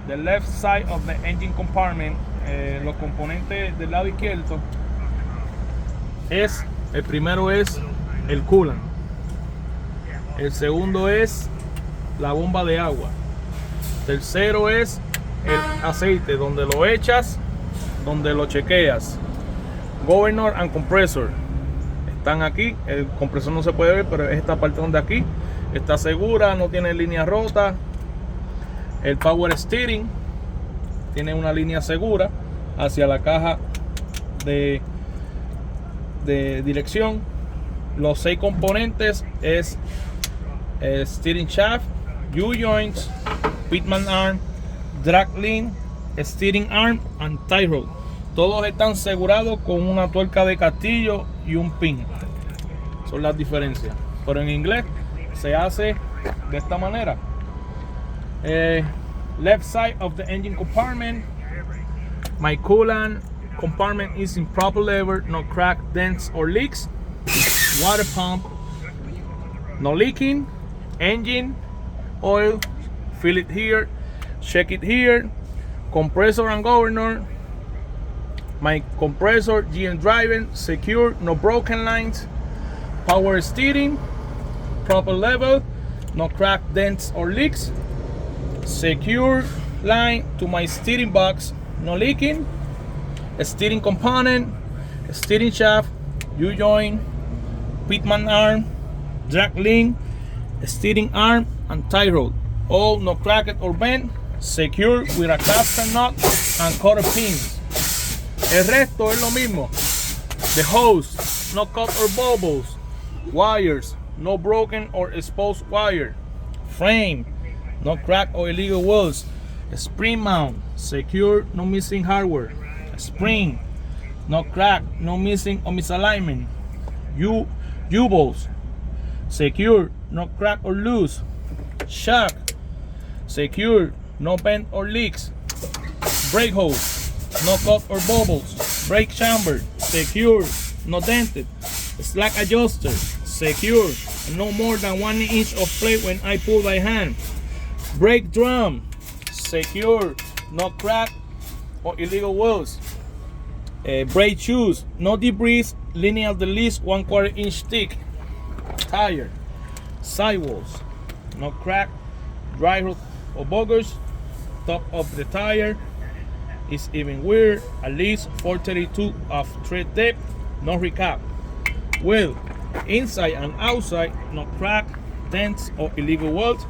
the left side of the engine compartment, los componentes del lado izquierdo, el primero es el coolant, el segundo es la bomba de agua, tercero es el aceite, donde lo echas, donde lo chequeas. Governor and compressor están aquí. El compresor no se puede ver, pero es esta parte donde aquí está segura, no tiene línea rota. El power steering tiene una línea segura hacia la caja de dirección. Los 6 componentes es steering shaft, U-joints, pitman arm, drag link, steering arm and tie rod. Todos están asegurados con una tuerca de castillo y un pin. Son las diferencias. Pero en inglés se hace de esta manera. Left side of the engine compartment. My coolant compartment is in proper level, no crack, dents or leaks. Water pump, no leaking. Engine oil, fill it here, check it here. Compressor and governor. My compressor, GM driving, secure, no broken lines. Power steering, proper level, no crack, dents or leaks. Secure line to my steering box, no leaking. A steering component, a steering shaft, U-joint, pitman arm, drag link, a steering arm and tie rod. All no cracked or bent, secure with a caster nut and cotter pins. El resto es lo mismo. The hose, no cut or bubbles. Wires, no broken or exposed wire. Frame, no crack or illegal welds. Spring mount, secure, no missing hardware. Spring, no crack, no missing or misalignment. U-bolts, secure, no crack or loose. Shock, secure, no bend or leaks. Brake hose, no cut or bubbles. Brake chamber, secure, no dented. Slack adjuster, secure, no more than 1 inch of plate when I pull by hand. Brake drum, secure, no crack or illegal welds. Brake shoes, no debris, lineal at least 1/4 inch thick. Tire, sidewalls, no crack, dry rot or buggers. Top of the tire is even weird, at least 432 of tread depth, no recap. Wheel, inside and outside, no crack, dents or illegal welds.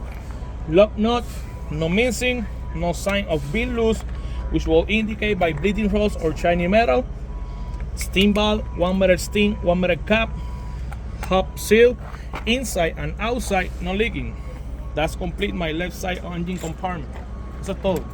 Lock nut, no missing, no sign of being loose, which will indicate by bleeding holes or shiny metal. Steam valve, 1 meter steam, 1 meter cap. Hub seal, inside and outside, no leaking. That's complete my left side engine compartment. Eso es todo.